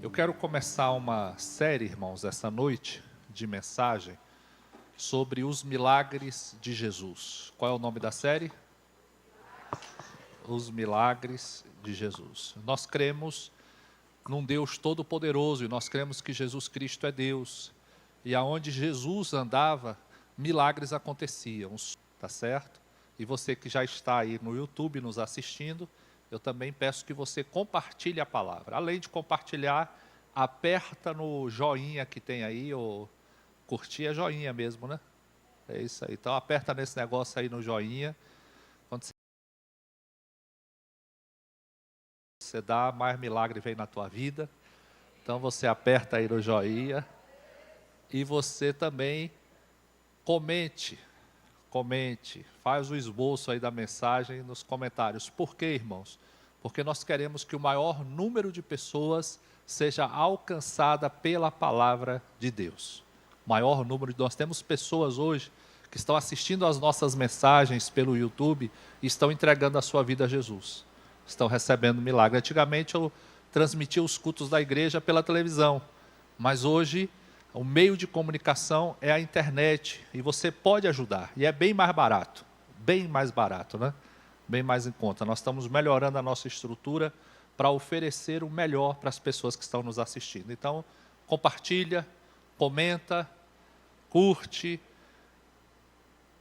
Eu quero começar uma série, irmãos, essa noite, de mensagem, sobre os milagres de Jesus. Qual é o nome da série? Os milagres de Jesus. Nós cremos num Deus todo-poderoso e nós cremos que Jesus Cristo é Deus. E aonde Jesus andava, milagres aconteciam, tá certo? E você que já está aí no YouTube nos assistindo, eu também peço que você compartilhe a palavra. Além de compartilhar, aperta no joinha que tem aí, ou curtir é joinha mesmo, né? É isso aí. Então aperta nesse negócio aí no joinha. Quando você dá, mais milagre vem na tua vida. Então você aperta aí no joinha. E você também comente, faz o esboço aí da mensagem nos comentários. Por quê, irmãos? Porque nós queremos que o maior número de pessoas seja alcançada pela palavra de Deus. Nós temos pessoas hoje que estão assistindo às nossas mensagens pelo YouTube e estão entregando a sua vida a Jesus. Estão recebendo milagre. Antigamente eu transmitia os cultos da igreja pela televisão, mas hoje o meio de comunicação é a internet e você pode ajudar. E é bem mais barato, né? Bem mais em conta. Nós estamos melhorando a nossa estrutura para oferecer o melhor para as pessoas que estão nos assistindo. Então, compartilha, comenta, curte,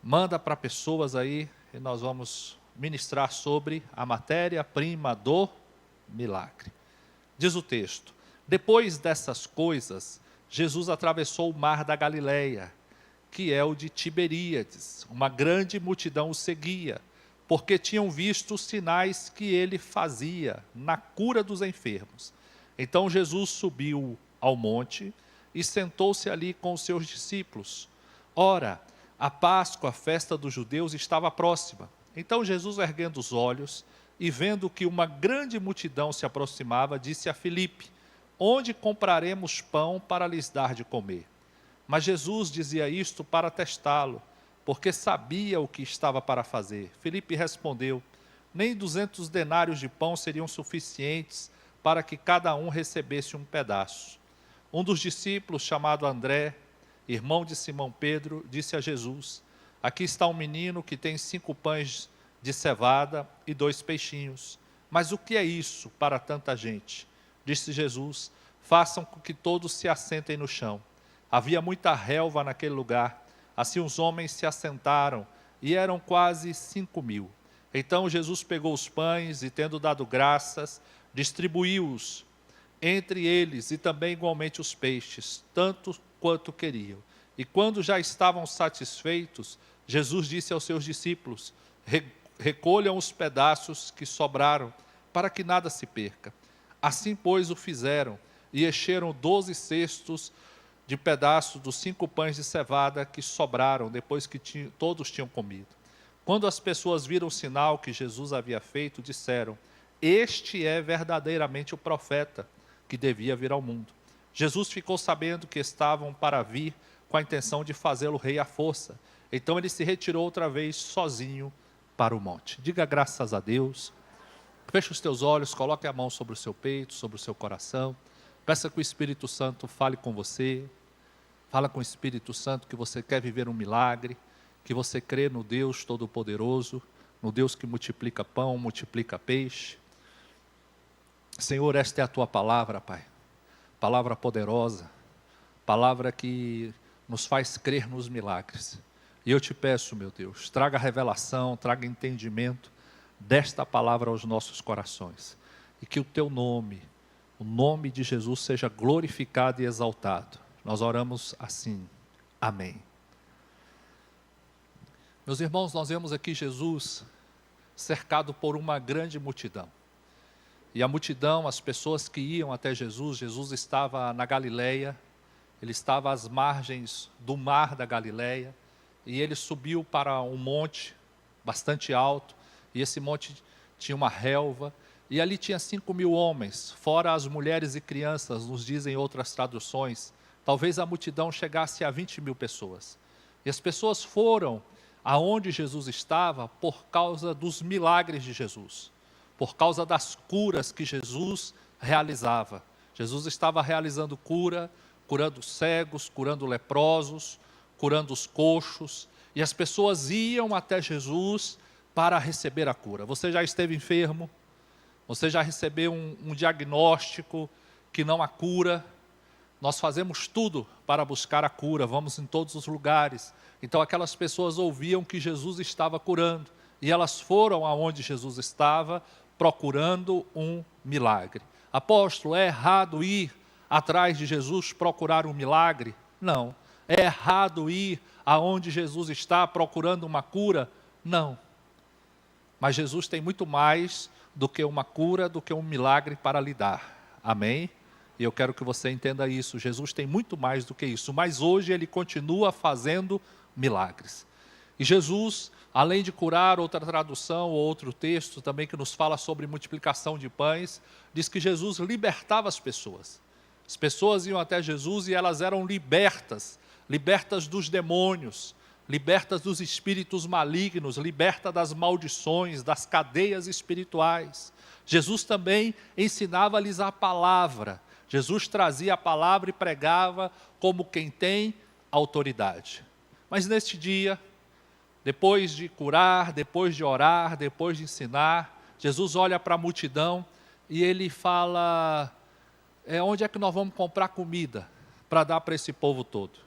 manda para pessoas aí e nós vamos ministrar sobre a matéria-prima do milagre. Diz o texto: depois dessas coisas, Jesus atravessou o mar da Galileia, que é o de Tiberíades. Uma grande multidão o seguia, porque tinham visto os sinais que ele fazia na cura dos enfermos. Então Jesus subiu ao monte e sentou-se ali com os seus discípulos. Ora, a Páscoa, a festa dos judeus, estava próxima. Então Jesus, erguendo os olhos e vendo que uma grande multidão se aproximava, disse a Filipe: onde compraremos pão para lhes dar de comer? Mas Jesus dizia isto para testá-lo, porque sabia o que estava para fazer. Filipe respondeu: nem 200 denários de pão seriam suficientes para que cada um recebesse um pedaço. Um dos discípulos, chamado André, irmão de Simão Pedro, disse a Jesus: aqui está um menino que tem 5 pães de cevada e 2 peixinhos. Mas o que é isso para tanta gente? Disse Jesus: façam com que todos se assentem no chão. Havia muita relva naquele lugar. Assim os homens se assentaram, e eram quase 5.000. Então Jesus pegou os pães e, tendo dado graças, distribuiu-os entre eles e também igualmente os peixes, tanto quanto queriam. E quando já estavam satisfeitos, Jesus disse aos seus discípulos: recolham os pedaços que sobraram, para que nada se perca. Assim, pois, o fizeram, e encheram 12 cestos de pedaços dos 5 pães de cevada que sobraram, depois que todos tinham comido. Quando as pessoas viram o sinal que Jesus havia feito, disseram: este é verdadeiramente o profeta que devia vir ao mundo. Jesus ficou sabendo que estavam para vir com a intenção de fazê-lo rei à força. Então ele se retirou outra vez sozinho para o monte. Diga graças a Deus. Feche os teus olhos, coloque a mão sobre o seu peito, sobre o seu coração. Peça que o Espírito Santo fale com você. Fala com o Espírito Santo que você quer viver um milagre, que você crê no Deus Todo-Poderoso, no Deus que multiplica pão, multiplica peixe. Senhor, esta é a Tua palavra, Pai. Palavra poderosa, palavra que nos faz crer nos milagres. E eu te peço, meu Deus, traga revelação, traga entendimento desta palavra aos nossos corações. E que o Teu nome, o nome de Jesus, seja glorificado e exaltado. Nós oramos assim. Amém. Meus irmãos, nós vemos aqui Jesus cercado por uma grande multidão. E a multidão, as pessoas que iam até Jesus, Jesus estava na Galileia, ele estava às margens do mar da Galileia, e ele subiu para um monte bastante alto, e esse monte tinha uma relva, e ali tinha 5.000 homens, fora as mulheres e crianças, nos dizem outras traduções. Talvez a multidão chegasse a 20.000 pessoas. E as pessoas foram aonde Jesus estava por causa dos milagres de Jesus, por causa das curas que Jesus realizava. Jesus estava realizando cura, curando cegos, curando leprosos, curando os coxos, e as pessoas iam até Jesus para receber a cura. Você já esteve enfermo? Você já recebeu um diagnóstico que não há cura? Nós fazemos tudo para buscar a cura, vamos em todos os lugares. Então aquelas pessoas ouviam que Jesus estava curando, e elas foram aonde Jesus estava, procurando um milagre. Apóstolo, é errado ir atrás de Jesus procurar um milagre? Não. É errado ir aonde Jesus está procurando uma cura? Não. Mas Jesus tem muito mais do que uma cura, do que um milagre para lhe dar. Amém? E eu quero que você entenda isso. Jesus tem muito mais do que isso. Mas hoje Ele continua fazendo milagres. E Jesus, além de curar, outra tradução ou outro texto também que nos fala sobre multiplicação de pães, diz que Jesus libertava as pessoas. As pessoas iam até Jesus e elas eram libertas dos demônios, libertas dos espíritos malignos, libertas das maldições, das cadeias espirituais. Jesus também ensinava-lhes a palavra. Jesus trazia a palavra e pregava como quem tem autoridade. Mas neste dia, depois de curar, depois de orar, depois de ensinar, Jesus olha para a multidão e Ele fala, onde é que nós vamos comprar comida para dar para esse povo todo?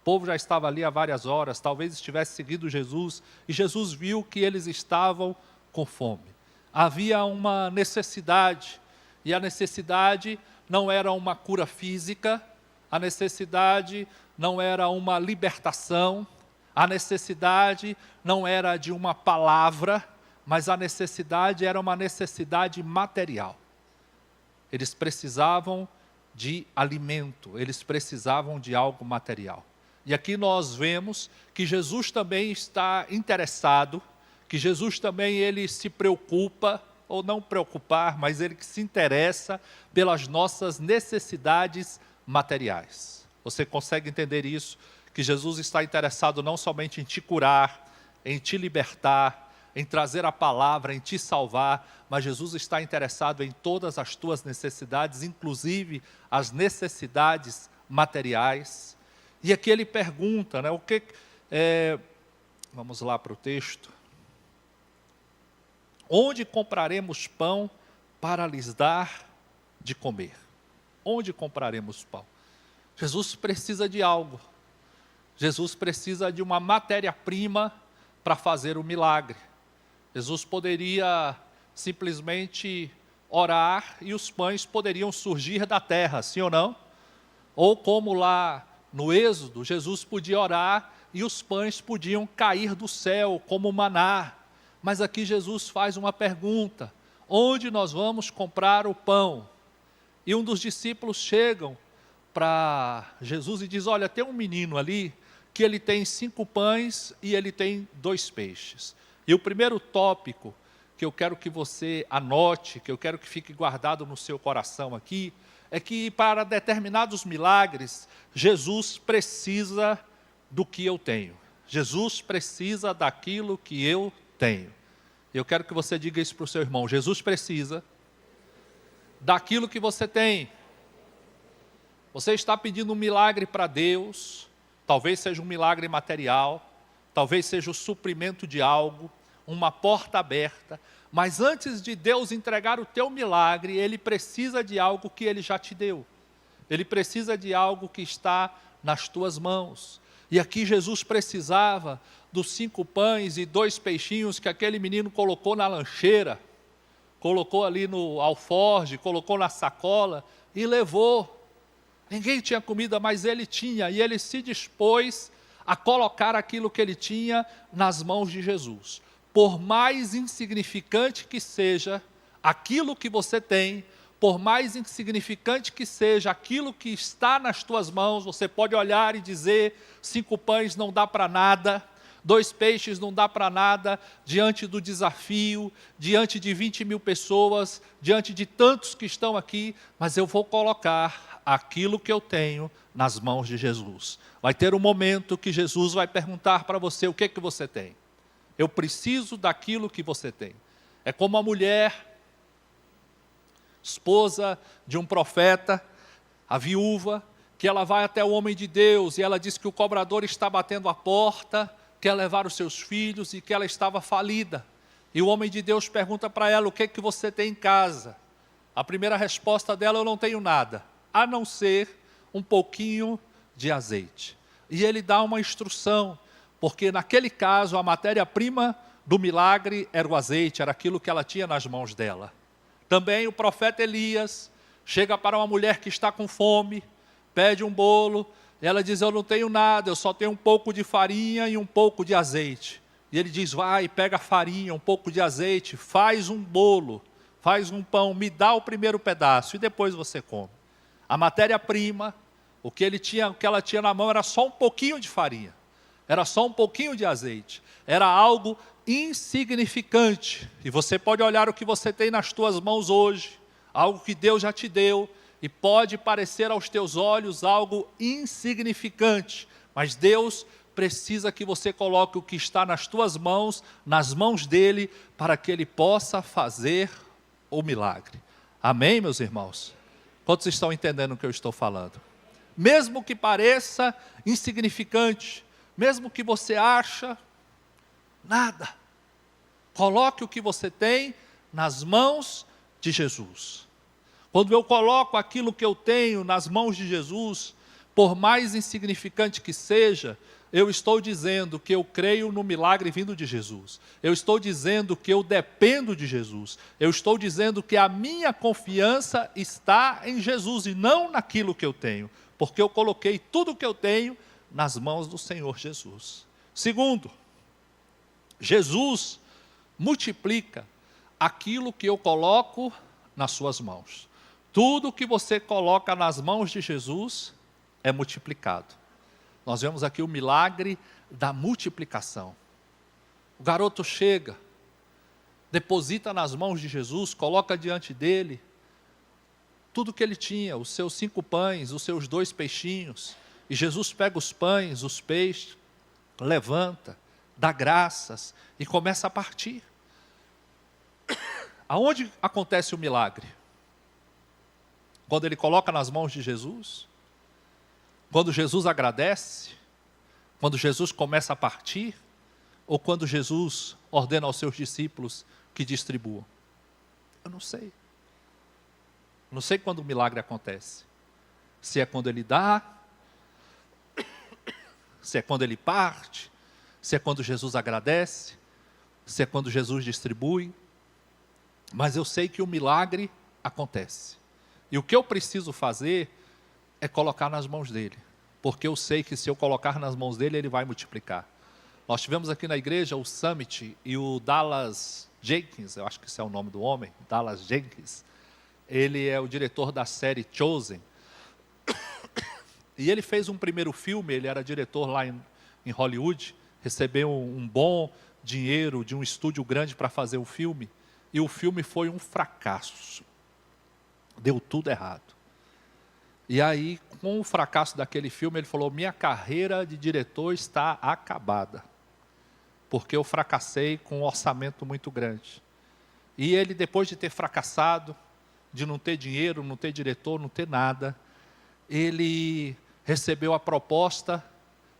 O povo já estava ali há várias horas, talvez estivesse seguindo Jesus, e Jesus viu que eles estavam com fome. Havia uma necessidade, e a necessidade não era uma cura física, a necessidade não era uma libertação, a necessidade não era de uma palavra, mas a necessidade era uma necessidade material. Eles precisavam de alimento, eles precisavam de algo material. E aqui nós vemos que Jesus também está interessado, que Jesus também ele se preocupa, ou não preocupar, mas ele que se interessa pelas nossas necessidades materiais. Você consegue entender isso? Que Jesus está interessado não somente em te curar, em te libertar, em trazer a palavra, em te salvar, mas Jesus está interessado em todas as tuas necessidades, inclusive as necessidades materiais. E aqui ele pergunta, vamos lá para o texto. Onde compraremos pão para lhes dar de comer? Onde compraremos pão? Jesus precisa de algo. Jesus precisa de uma matéria-prima para fazer o milagre. Jesus poderia simplesmente orar e os pães poderiam surgir da terra, sim ou não? Ou como lá no Êxodo, Jesus podia orar e os pães podiam cair do céu como maná. Mas aqui Jesus faz uma pergunta: onde nós vamos comprar o pão? E um dos discípulos chegam para Jesus e diz, olha, tem um menino ali que ele tem 5 pães e ele tem 2 peixes. E o primeiro tópico que eu quero que você anote, que eu quero que fique guardado no seu coração aqui, é que para determinados milagres, Jesus precisa do que eu tenho. Jesus precisa daquilo que eu tenho. Eu quero que você diga isso para o seu irmão. Jesus precisa daquilo que você tem. Você está pedindo um milagre para Deus, talvez seja um milagre material, talvez seja o suprimento de algo, uma porta aberta, mas antes de Deus entregar o teu milagre, Ele precisa de algo que Ele já te deu. Ele precisa de algo que está nas tuas mãos. E aqui Jesus precisava dos 5 pães e 2 peixinhos que aquele menino colocou na lancheira, colocou ali no alforje, colocou na sacola e levou. Ninguém tinha comida, mas ele tinha, e ele se dispôs a colocar aquilo que ele tinha nas mãos de Jesus. Por mais insignificante que seja aquilo que você tem, por mais insignificante que seja aquilo que está nas tuas mãos, você pode olhar e dizer, 5 pães não dá para nada, 2 peixes não dá para nada, diante do desafio, diante de 20.000 pessoas, diante de tantos que estão aqui, mas eu vou colocar aquilo que eu tenho nas mãos de Jesus. Vai ter um momento que Jesus vai perguntar para você, o que que você tem? Eu preciso daquilo que você tem. É como a mulher esposa de um profeta, a viúva, que ela vai até o homem de Deus e ela diz que o cobrador está batendo a porta, quer levar os seus filhos e que ela estava falida. E o homem de Deus pergunta para ela: o que é que você tem em casa? A primeira resposta dela: eu não tenho nada, a não ser um pouquinho de azeite. E ele dá uma instrução, porque naquele caso a matéria-prima do milagre era o azeite, era aquilo que ela tinha nas mãos dela. Também o profeta Elias chega para uma mulher que está com fome, pede um bolo, e ela diz: eu não tenho nada, eu só tenho um pouco de farinha e um pouco de azeite. E ele diz: vai, pega a farinha, um pouco de azeite, faz um bolo, faz um pão, me dá o primeiro pedaço e depois você come. A matéria-prima, o que ela tinha na mão era só um pouquinho de farinha, era só um pouquinho de azeite, era algo insignificante. E você pode olhar o que você tem nas tuas mãos hoje, algo que Deus já te deu, e pode parecer aos teus olhos algo insignificante, mas Deus precisa que você coloque o que está nas tuas mãos, nas mãos dele, para que ele possa fazer o milagre. Amém, meus irmãos? Quantos estão entendendo o que eu estou falando? Mesmo que pareça insignificante, mesmo que você acha nada, coloque o que você tem nas mãos de Jesus. Quando eu coloco aquilo que eu tenho nas mãos de Jesus, por mais insignificante que seja, eu estou dizendo que eu creio no milagre vindo de Jesus. Eu estou dizendo que eu dependo de Jesus. Eu estou dizendo que a minha confiança está em Jesus e não naquilo que eu tenho, porque eu coloquei tudo o que eu tenho nas mãos do Senhor Jesus. Segundo, Jesus multiplica aquilo que eu coloco nas suas mãos. Tudo que você coloca nas mãos de Jesus é multiplicado. Nós vemos aqui o milagre da multiplicação. O garoto chega, deposita nas mãos de Jesus, coloca diante dele tudo que ele tinha, os seus 5 pães, os seus 2 peixinhos. E Jesus pega os pães, os peixes, levanta, dá graças e começa a partir. Aonde acontece o milagre? Quando ele coloca nas mãos de Jesus? Quando Jesus agradece? Quando Jesus começa a partir? Ou quando Jesus ordena aos seus discípulos que distribuam? Eu não sei. Não sei quando o milagre acontece. Se é quando ele dá, se é quando ele parte, se é quando Jesus agradece, se é quando Jesus distribui. Mas eu sei que o milagre acontece. E o que eu preciso fazer é colocar nas mãos dele. Porque eu sei que se eu colocar nas mãos dele, ele vai multiplicar. Nós tivemos aqui na igreja o Summit e o Dallas Jenkins, eu acho que esse é o nome do homem, Dallas Jenkins. Ele é o diretor da série Chosen. E ele fez um primeiro filme, ele era diretor lá em Hollywood, recebeu um bom dinheiro de um estúdio grande para fazer um filme. E o filme foi um fracasso. Deu tudo errado. E aí, com o fracasso daquele filme, ele falou: minha carreira de diretor está acabada, porque eu fracassei com um orçamento muito grande. E ele, depois de ter fracassado, de não ter dinheiro, não ter diretor, não ter nada, ele recebeu a proposta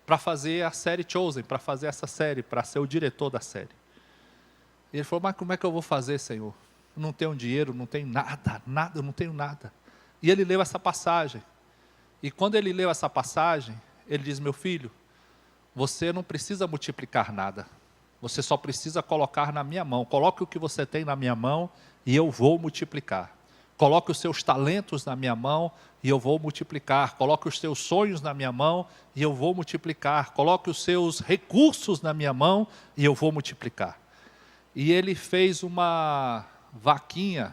para fazer a série Chosen, para fazer essa série, para ser o diretor da série. E ele falou: mas como é que eu vou fazer, Senhor? Não tenho dinheiro, não tenho nada, eu não tenho nada. E ele leu essa passagem. E quando ele leu essa passagem, ele diz: meu filho, você não precisa multiplicar nada. Você só precisa colocar na minha mão. Coloque o que você tem na minha mão e eu vou multiplicar. Coloque os seus talentos na minha mão e eu vou multiplicar. Coloque os seus sonhos na minha mão e eu vou multiplicar. Coloque os seus recursos na minha mão e eu vou multiplicar. E ele fez uma vaquinha,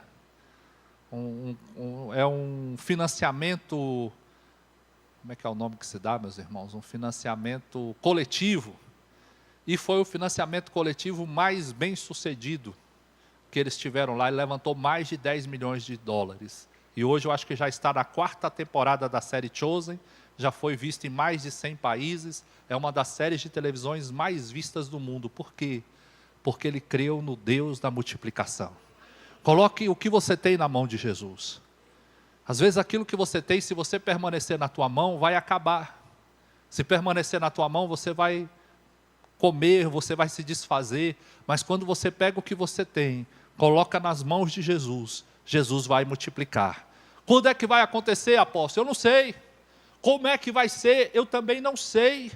é um financiamento, como é que é o nome que se dá, meus irmãos? Um financiamento coletivo. E foi o financiamento coletivo mais bem sucedido que eles tiveram lá. Ele levantou mais de 10 milhões de dólares. E hoje eu acho que já está na 4ª temporada da série Chosen, já foi visto em mais de 100 países, é uma das séries de televisões mais vistas do mundo. Por quê? Porque ele creu no Deus da multiplicação. Coloque o que você tem na mão de Jesus. Às vezes aquilo que você tem, se você permanecer na tua mão, vai acabar. Se permanecer na tua mão, você vai comer, você vai se desfazer. Mas quando você pega o que você tem, coloca nas mãos de Jesus, Jesus vai multiplicar. Quando é que vai acontecer, apóstolo? Eu não sei. Como é que vai ser? Eu também não sei.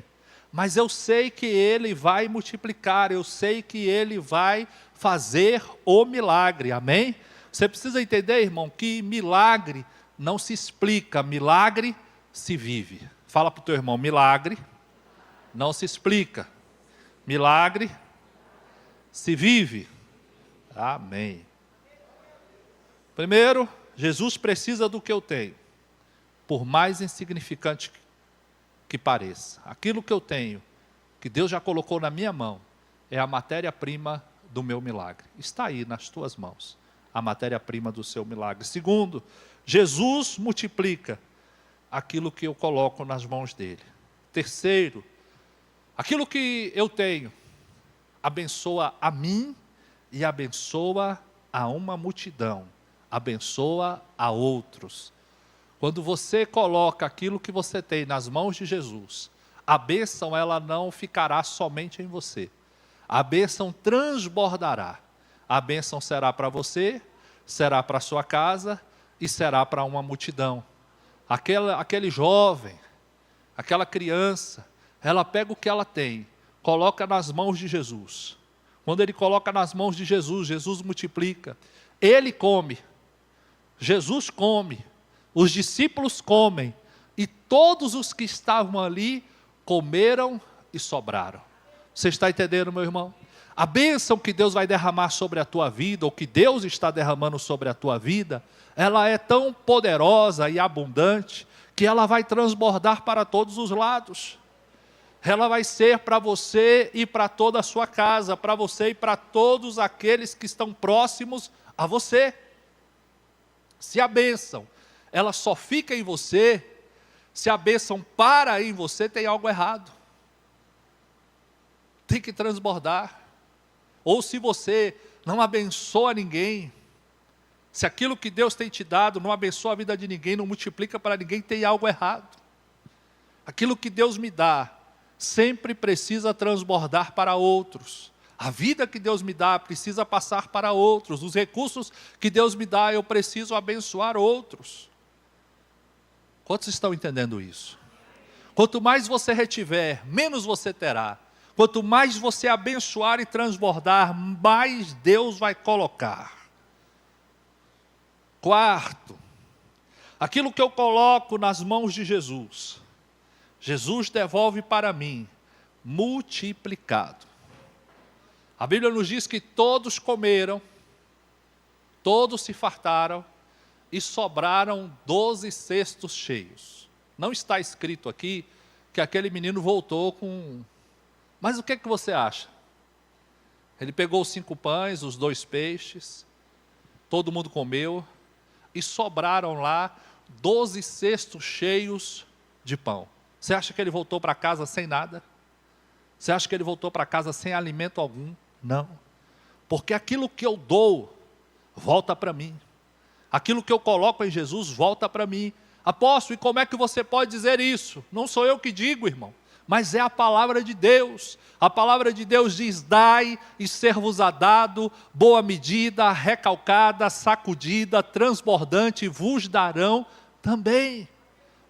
Mas eu sei que Ele vai multiplicar, eu sei que Ele vai fazer o milagre, amém? Você precisa entender, irmão, que milagre não se explica, milagre se vive. Fala para o teu irmão, milagre não se explica, milagre se vive, amém. Primeiro, Jesus precisa do que eu tenho, por mais insignificante que pareça. Aquilo que eu tenho, que Deus já colocou na minha mão, é a matéria-prima do meu milagre. Está aí nas tuas mãos, a matéria-prima do seu milagre. Segundo, Jesus multiplica aquilo que eu coloco nas mãos dele. Terceiro, aquilo que eu tenho, abençoa a mim e abençoa a uma multidão, abençoa a outros. Quando você coloca aquilo que você tem nas mãos de Jesus, a bênção ela não ficará somente em você. A bênção transbordará. A bênção será para você, será para a sua casa e será para uma multidão. Aquele jovem, aquela criança, ela pega o que ela tem, coloca nas mãos de Jesus. Quando ele coloca nas mãos de Jesus, Jesus multiplica. Ele come, Jesus come. Os discípulos comem, e todos os que estavam ali comeram e sobraram. Você está entendendo, meu irmão? A bênção que Deus vai derramar sobre a tua vida, ou que Deus está derramando sobre a tua vida, ela é tão poderosa e abundante, que ela vai transbordar para todos os lados. Ela vai ser para você e para toda a sua casa, para você e para todos aqueles que estão próximos a você. Se a bênção ela só fica em você, se a bênção para em você, tem algo errado. Tem que transbordar. Ou se você não abençoa ninguém, se aquilo que Deus tem te dado não abençoa a vida de ninguém, não multiplica para ninguém, tem algo errado. Aquilo que Deus me dá, sempre precisa transbordar para outros. A vida que Deus me dá precisa passar para outros. Os recursos que Deus me dá, eu preciso abençoar outros. Quantos estão entendendo isso? Quanto mais você retiver, menos você terá. Quanto mais você abençoar e transbordar, mais Deus vai colocar. Quarto, aquilo que eu coloco nas mãos de Jesus, Jesus devolve para mim, multiplicado. A Bíblia nos diz que todos comeram, todos se fartaram, e sobraram 12 cestos cheios. Não está escrito aqui que aquele menino voltou com... Mas o que você acha? Ele pegou os 5 pães, os 2 peixes, todo mundo comeu, e sobraram lá 12 cestos cheios de pão. Você acha que ele voltou para casa sem nada? Você acha que ele voltou para casa sem alimento algum? Não. Porque aquilo que eu dou, volta para mim. Aquilo que eu coloco em Jesus volta para mim. Apóstolo, e como é que você pode dizer isso? Não sou eu que digo, irmão, mas é a palavra de Deus. A palavra de Deus diz: dai e ser-vos-á dado, boa medida, recalcada, sacudida, transbordante, vos darão também.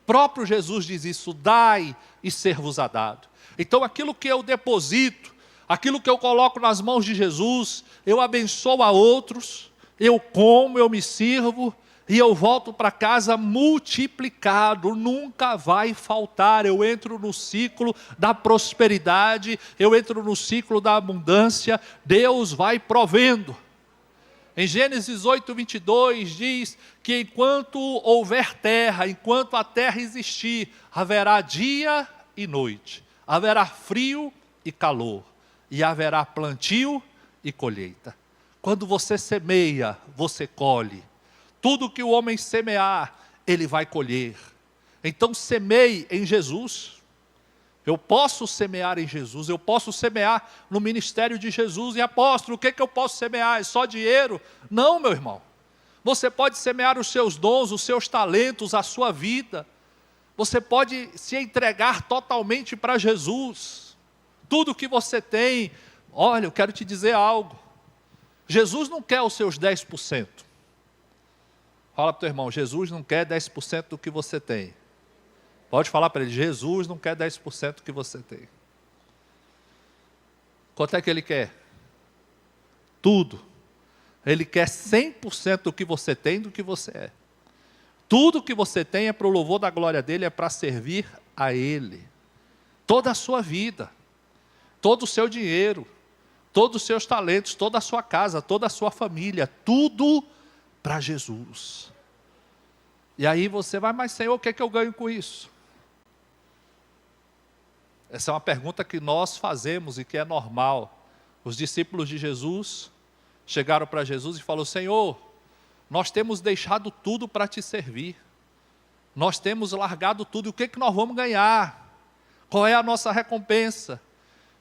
Próprio Jesus diz isso: dai e ser-vos-á dado. Então aquilo que eu deposito, aquilo que eu coloco nas mãos de Jesus, eu abençoo a outros, eu como, eu me sirvo, e eu volto para casa multiplicado, nunca vai faltar. Eu entro no ciclo da prosperidade, eu entro no ciclo da abundância, Deus vai provendo. Em Gênesis 8:22 diz que enquanto houver terra, enquanto a terra existir, haverá dia e noite, haverá frio e calor, e haverá plantio e colheita. Quando você semeia, você colhe. Tudo que o homem semear, ele vai colher. Então semeie em Jesus. Eu posso semear em Jesus, eu posso semear no ministério de Jesus. E apóstolo, o que eu posso semear? É só dinheiro? Não, meu irmão. Você pode semear os seus dons, os seus talentos, a sua vida. Você pode se entregar totalmente para Jesus. Tudo que você tem. Olha, eu quero te dizer algo. Jesus não quer os seus 10%. Fala para o teu irmão, Jesus não quer 10% do que você tem. Pode falar para ele, Jesus não quer 10% do que você tem. Quanto é que ele quer? Tudo. Ele quer 100% do que você tem, do que você é. Tudo que você tem é para o louvor da glória dele, é para servir a ele. Toda a sua vida, todo o seu dinheiro, todos os seus talentos, toda a sua casa, toda a sua família, tudo para Jesus. E aí você vai, mas Senhor, o que é que eu ganho com isso? Essa é uma pergunta que nós fazemos e que é normal. Os discípulos de Jesus chegaram para Jesus e falaram, Senhor, nós temos deixado tudo para te servir. Nós temos largado tudo, o que é que nós vamos ganhar? Qual é a nossa recompensa?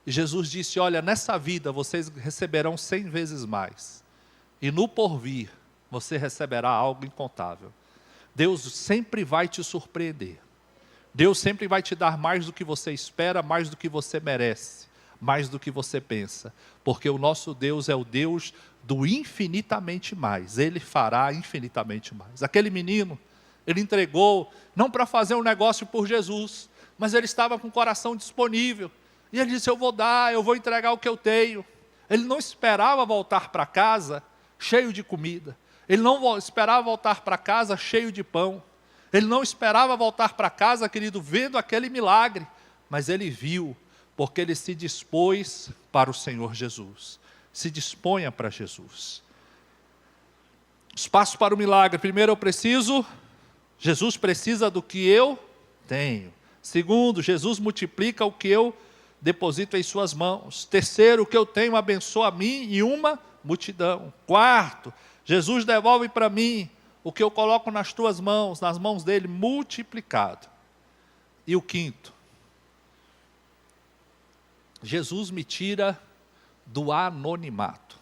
E Jesus disse, olha, nessa vida vocês receberão 100 vezes mais. E no porvir, você receberá algo incontável. Deus sempre vai te surpreender. Deus sempre vai te dar mais do que você espera, mais do que você merece, mais do que você pensa. Porque o nosso Deus é o Deus do infinitamente mais. Ele fará infinitamente mais. Aquele menino, ele entregou, não para fazer um negócio por Jesus, mas ele estava com o coração disponível. E ele disse, eu vou dar, eu vou entregar o que eu tenho. Ele não esperava voltar para casa cheio de comida. Ele não esperava voltar para casa cheio de pão. Ele não esperava voltar para casa, querido, vendo aquele milagre. Mas ele viu, porque ele se dispôs para o Senhor Jesus. Se disponha para Jesus. Os passos para o milagre. Primeiro, Jesus precisa do que eu tenho. Segundo, Jesus multiplica o que eu deposito em suas mãos. Terceiro, o que eu tenho abençoa a mim e uma multidão. Quarto, Jesus devolve para mim o que eu coloco nas tuas mãos, nas mãos dele, multiplicado. E o quinto, Jesus me tira do anonimato.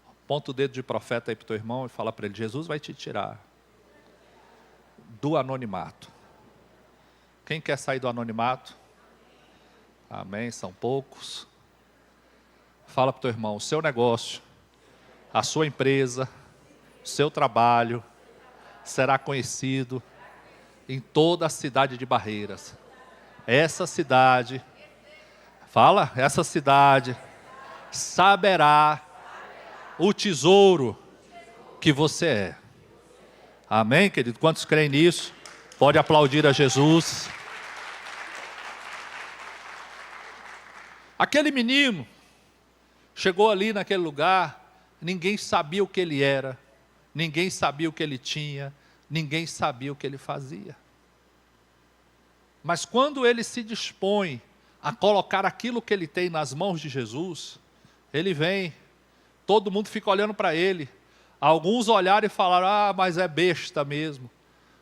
Aponta o dedo de profeta aí para o teu irmão e fala para ele, Jesus vai te tirar do anonimato. Quem quer sair do anonimato? Amém, são poucos. Fala para o teu irmão, o seu negócio, a sua empresa, o seu trabalho será conhecido em toda a cidade de Barreiras. Essa cidade saberá o tesouro que você é. Amém, querido? Quantos creem nisso? Pode aplaudir a Jesus. Aquele menino chegou ali naquele lugar, ninguém sabia o que ele era, ninguém sabia o que ele tinha, ninguém sabia o que ele fazia. Mas quando ele se dispõe a colocar aquilo que ele tem nas mãos de Jesus, ele vem, todo mundo fica olhando para ele. Alguns olharam e falaram, mas é besta mesmo.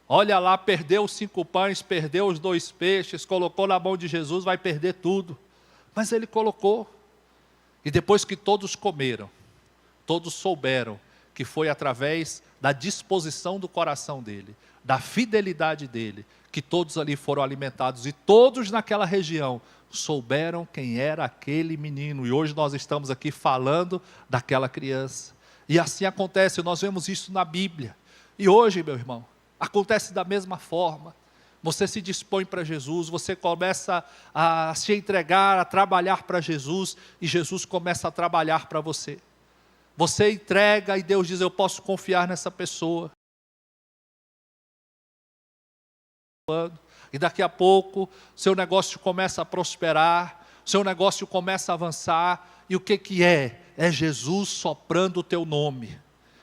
Olha lá, perdeu os 5 pães, perdeu os 2 peixes, colocou na mão de Jesus, vai perder tudo. Mas ele colocou. E depois que todos comeram, todos souberam que foi através da disposição do coração dele, da fidelidade dele, que todos ali foram alimentados. E todos naquela região souberam quem era aquele menino. E hoje nós estamos aqui falando daquela criança. E assim acontece, nós vemos isso na Bíblia. E hoje, meu irmão, acontece da mesma forma. Você se dispõe para Jesus, você começa a se entregar, a trabalhar para Jesus, e Jesus começa a trabalhar para você. Você entrega e Deus diz, eu posso confiar nessa pessoa. E daqui a pouco, seu negócio começa a prosperar, seu negócio começa a avançar, e o que é? É Jesus soprando o teu nome.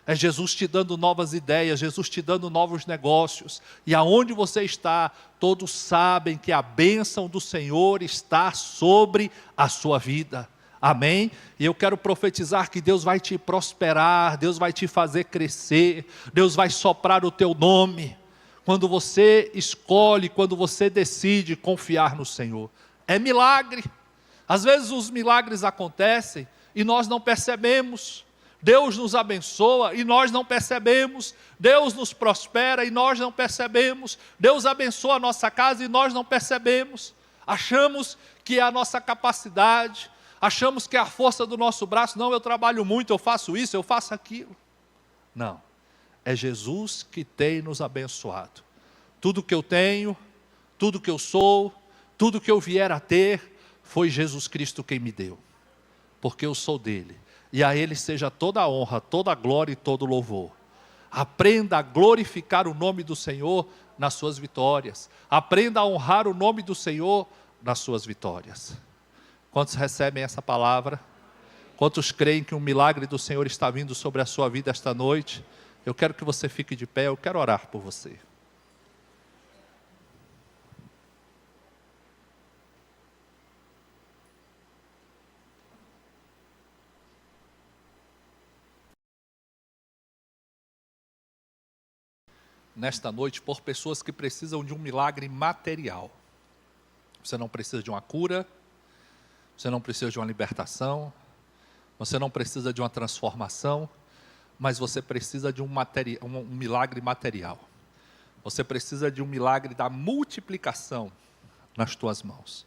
É Jesus te dando novas ideias, Jesus te dando novos negócios. E aonde você está, todos sabem que a bênção do Senhor está sobre a sua vida. Amém? E eu quero profetizar que Deus vai te prosperar, Deus vai te fazer crescer, Deus vai soprar o teu nome. quando você escolhe, quando você decide confiar no Senhor. É milagre. Às vezes os milagres acontecem e nós não percebemos. Deus nos abençoa e nós não percebemos. Deus nos prospera e nós não percebemos. Deus abençoa a nossa casa e nós não percebemos. Achamos que é a nossa capacidade, achamos que é a força do nosso braço. Não, eu trabalho muito, eu faço isso, eu faço aquilo. Não, é Jesus que tem nos abençoado. Tudo que eu tenho, tudo que eu sou, tudo que eu vier a ter, foi Jesus Cristo quem me deu, porque eu sou dele, e a ele seja toda a honra, toda a glória e todo o louvor. Aprenda a glorificar o nome do Senhor nas suas vitórias, aprenda a honrar o nome do Senhor nas suas vitórias. Quantos recebem essa palavra? Quantos creem que um milagre do Senhor está vindo sobre a sua vida esta noite? Eu quero que você fique de pé, eu quero orar por você. Nesta noite, por pessoas que precisam de um milagre material. Você não precisa de uma cura, você não precisa de uma libertação, você não precisa de uma transformação, mas você precisa de um milagre material. Você precisa de um milagre da multiplicação nas tuas mãos.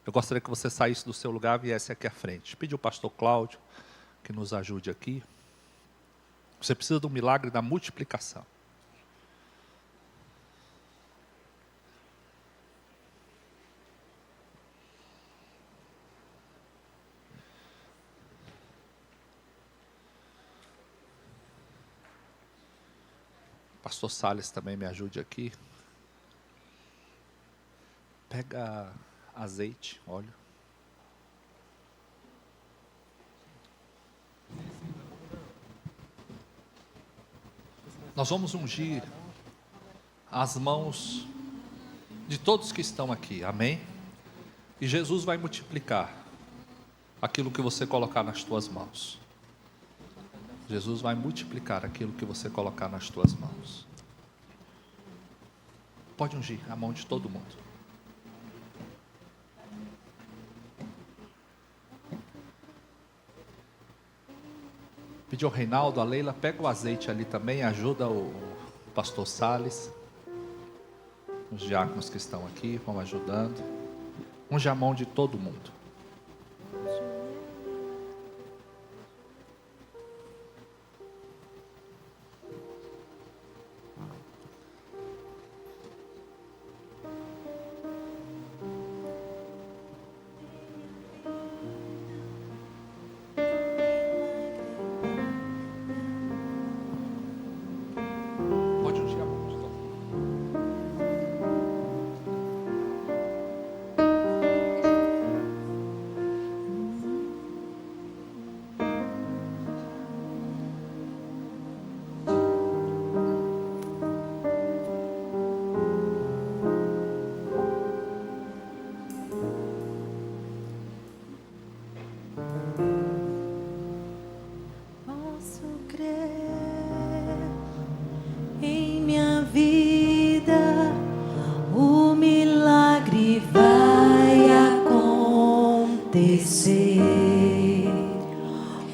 Eu gostaria que você saísse do seu lugar e viesse aqui à frente. Pedir ao pastor Cláudio que nos ajude aqui. Você precisa de um milagre da multiplicação. Pastor Salles também me ajude aqui. Pega azeite, óleo. Nós vamos ungir as mãos de todos que estão aqui, amém? E Jesus vai multiplicar aquilo que você colocar nas tuas mãos. Jesus vai multiplicar aquilo que você colocar nas tuas mãos. Pode ungir a mão de todo mundo. Pedir ao Reinaldo, a Leila, pega o azeite ali também, ajuda o pastor Salles. Os diáconos que estão aqui vão ajudando. Unge a mão de todo mundo.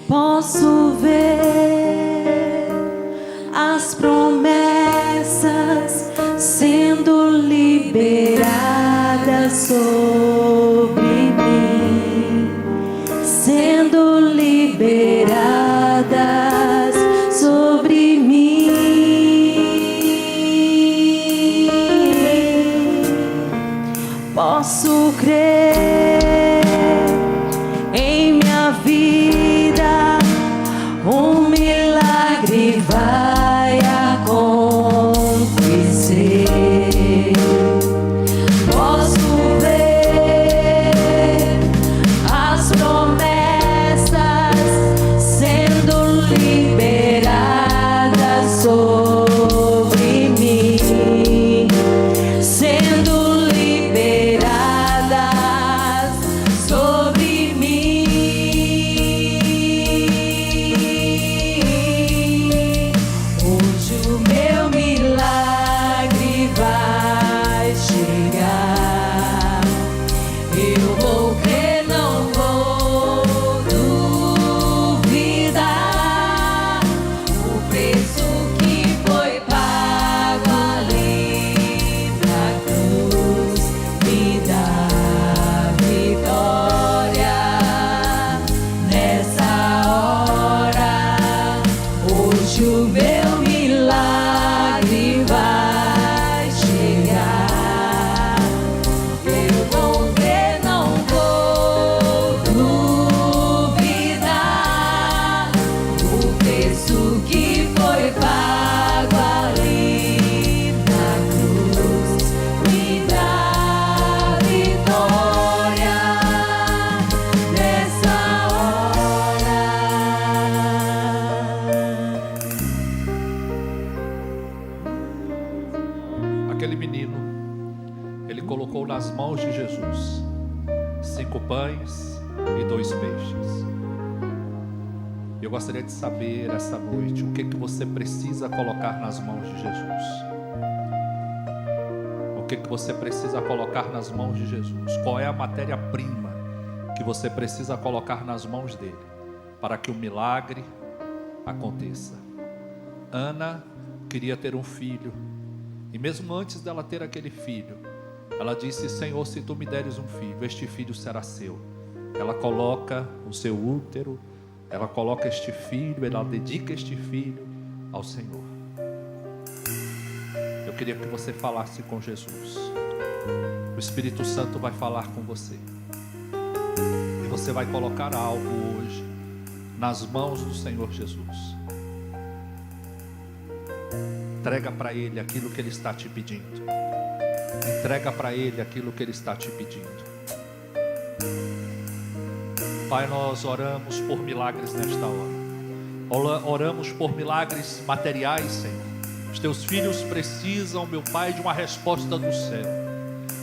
Posso ver as promessas sendo liberadas sobre mim, sendo liberadas sobre mim. Posso crer em minha vida, um milagre vai acontecer. Posso ver as promessas sendo liberadas sobre mim, sendo liberadas menino, ele colocou nas mãos de Jesus 5 pães e 2 peixes. Eu gostaria de saber essa noite o que você precisa colocar nas mãos de Jesus. O que você precisa colocar nas mãos de Jesus? Qual é a matéria-prima que você precisa colocar nas mãos dele para que o milagre aconteça? Ana queria ter um filho, e mesmo antes dela ter aquele filho, ela disse: Senhor, se tu me deres um filho, este filho será seu. Ela coloca o seu útero, ela coloca este filho, ela dedica este filho ao Senhor. Eu queria que você falasse com Jesus. O Espírito Santo vai falar com você, e você vai colocar algo hoje nas mãos do Senhor Jesus. Entrega para Ele aquilo que Ele está te pedindo. Entrega para Ele aquilo que Ele está te pedindo. Pai, nós oramos por milagres nesta hora. Oramos por milagres materiais, Senhor. Os teus filhos precisam, meu Pai, de uma resposta do céu.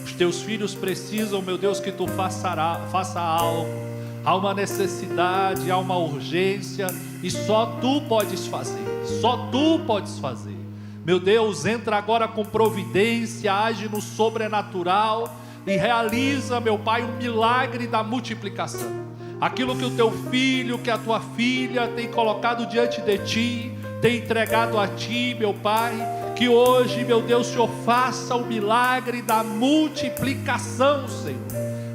Os teus filhos precisam, meu Deus, que tu faça algo. Há uma necessidade, há uma urgência, e só tu podes fazer. Só tu podes fazer. Meu Deus, entra agora com providência, age no sobrenatural e realiza, meu Pai, um milagre da multiplicação. Aquilo que o teu filho, que a tua filha tem colocado diante de ti, tem entregado a ti, meu Pai, que hoje, meu Deus, o Senhor faça o milagre da multiplicação, Senhor.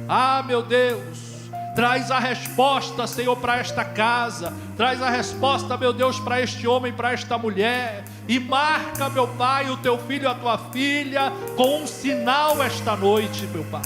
Ah, meu Deus, traz a resposta, Senhor, para esta casa. Traz a resposta, meu Deus, para este homem, para esta mulher. E marca, meu Pai, o teu filho e a tua filha com um sinal esta noite, meu Pai.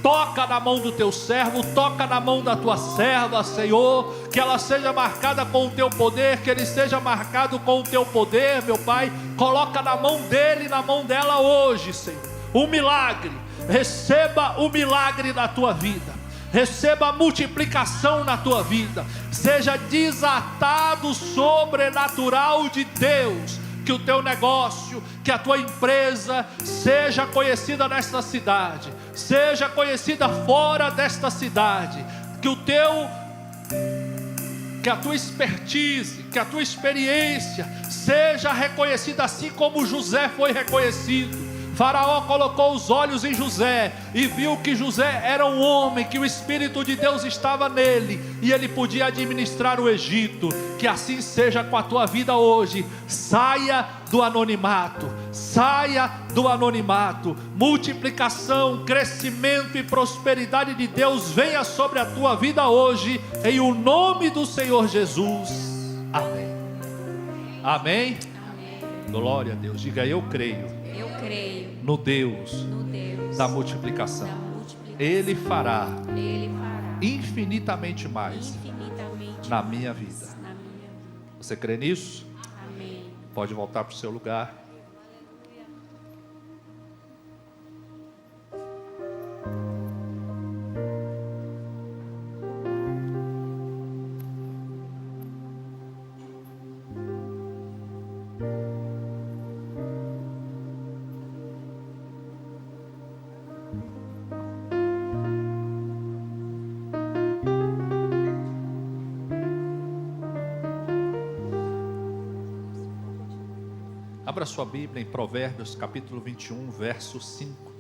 Toca na mão do teu servo, toca na mão da tua serva, Senhor. Que ela seja marcada com o teu poder, que ele seja marcado com o teu poder, meu Pai. Coloca na mão dele e na mão dela hoje, Senhor, um milagre. Receba o milagre da tua vida. Receba a multiplicação na tua vida. Seja desatado o sobrenatural de Deus. Que o teu negócio, que a tua empresa seja conhecida nesta cidade, seja conhecida fora desta cidade. Que a tua expertise, que a tua experiência seja reconhecida assim como José foi reconhecido. Faraó colocou os olhos em José e viu que José era um homem, que o Espírito de Deus estava nele e ele podia administrar o Egito. Que assim seja com a tua vida hoje. Saia do anonimato, saia do anonimato. Multiplicação, crescimento e prosperidade de Deus venha sobre a tua vida hoje, em o nome do Senhor Jesus. Amém. Amém. Glória a Deus. Diga: eu creio. Eu creio No Deus da multiplicação. Ele fará infinitamente mais na minha vida. Você crê nisso? Amém. Pode voltar para o seu lugar. Abra sua Bíblia em Provérbios capítulo 21, verso 5.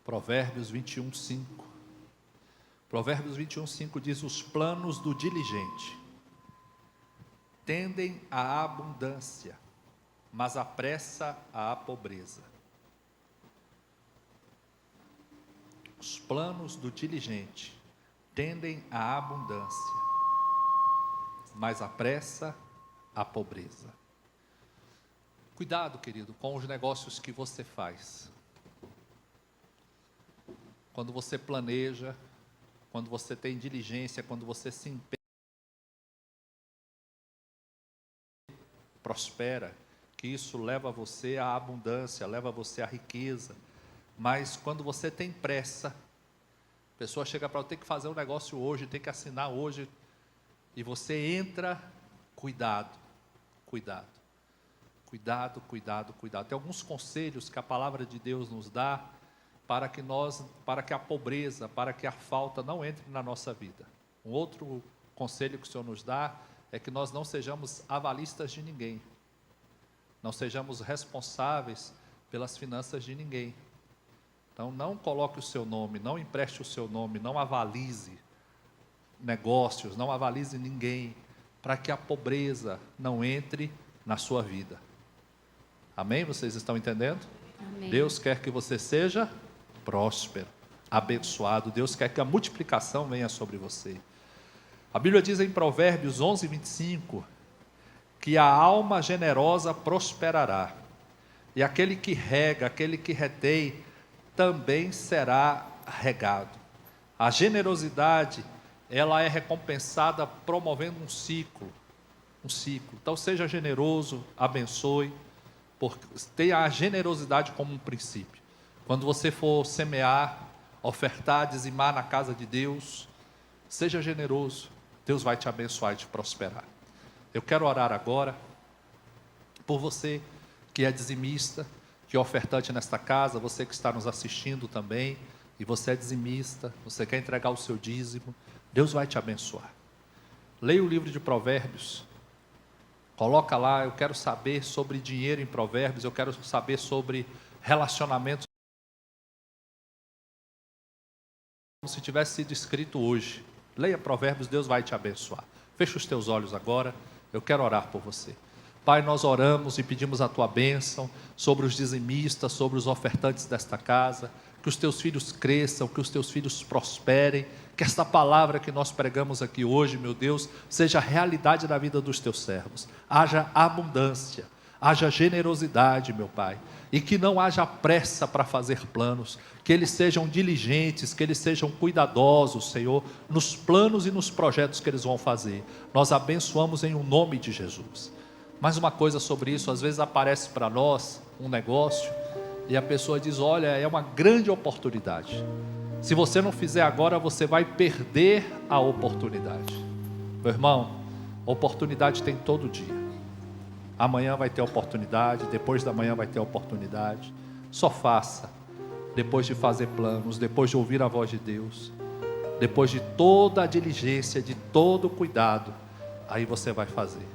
Provérbios 21, 5. Provérbios 21, 5 diz: os planos do diligente tendem à abundância, mas apressa à pobreza. Os planos do diligente tendem à abundância, mas apressa à pobreza. Cuidado, querido, com os negócios que você faz. Quando você planeja, quando você tem diligência, quando você se empenha, prospera, que isso leva você à abundância, leva você à riqueza. Mas quando você tem pressa, A pessoa chega para tem que fazer um negócio hoje, tem que assinar hoje, e você entra, cuidado, cuidado, cuidado, cuidado, cuidado. Tem alguns conselhos que a palavra de Deus nos dá para que a pobreza, para que a falta não entre na nossa vida. Um outro conselho que o Senhor nos dá é que nós não sejamos avalistas de ninguém, não sejamos responsáveis pelas finanças de ninguém. Então, não coloque o seu nome, não empreste o seu nome, não avalize negócios, não avalize ninguém, para que a pobreza não entre na sua vida. Amém? Vocês estão entendendo? Amém. Deus quer que você seja próspero, abençoado. Deus quer que a multiplicação venha sobre você. A Bíblia diz em Provérbios 11, 25, que a alma generosa prosperará, e aquele que rega, aquele que retém, também será regado. A generosidade, ela é recompensada promovendo um ciclo. Então seja generoso, abençoe, porque tenha a generosidade como um princípio. Quando você for semear, ofertar, dizimar na casa de Deus, seja generoso, Deus vai te abençoar e te prosperar. Eu quero orar agora por você que é dizimista, que é ofertante nesta casa, você que está nos assistindo também, e você é dizimista, você quer entregar o seu dízimo, Deus vai te abençoar. Leia o livro de Provérbios, coloca lá, eu quero saber sobre dinheiro em Provérbios, eu quero saber sobre relacionamentos, como se tivesse sido escrito hoje. Leia Provérbios, Deus vai te abençoar. Feche os teus olhos agora, eu quero orar por você. Pai, nós oramos e pedimos a tua bênção sobre os dizimistas, sobre os ofertantes desta casa, que os teus filhos cresçam, que os teus filhos prosperem, que esta palavra que nós pregamos aqui hoje, meu Deus, seja realidade na vida dos teus servos. Haja abundância, haja generosidade, meu Pai, e que não haja pressa para fazer planos, que eles sejam diligentes, que eles sejam cuidadosos, Senhor, nos planos e nos projetos que eles vão fazer. Nós abençoamos em nome de Jesus. Mais uma coisa sobre isso, às vezes aparece para nós um negócio e a pessoa diz, olha, é uma grande oportunidade. Se você não fizer agora, você vai perder a oportunidade. Meu irmão, oportunidade tem todo dia. Amanhã vai ter oportunidade, depois da manhã vai ter oportunidade. Só faça, depois de fazer planos, depois de ouvir a voz de Deus, depois de toda a diligência, de todo o cuidado, aí você vai fazer.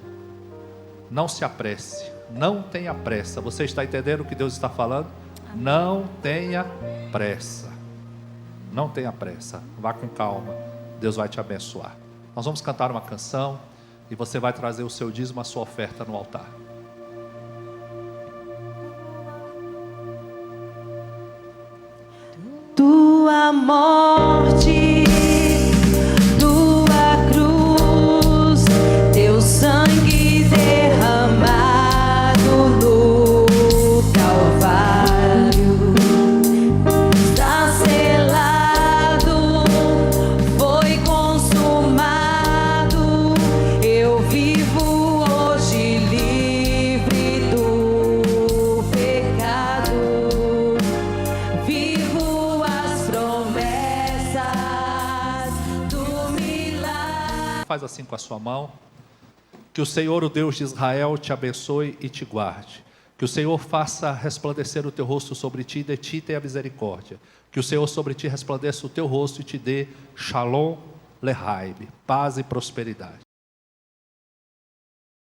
Não se apresse, não tenha pressa. Você está entendendo o que Deus está falando? Amém. Não tenha pressa. Não tenha pressa, vá com calma, Deus vai te abençoar. Nós vamos cantar uma canção e você vai trazer o seu dízimo, a sua oferta no altar. Tua morte, tua cruz, teu sangue derramado no Calvário, está selado, foi consumado. Eu vivo hoje livre do pecado, vivo as promessas do milagre. Faz assim com a sua mão. Que o Senhor, o Deus de Israel, te abençoe e te guarde. Que o Senhor faça resplandecer o teu rosto sobre ti e de ti tenha misericórdia. Que o Senhor sobre ti resplandeça o teu rosto e te dê Shalom Lehaim, paz e prosperidade.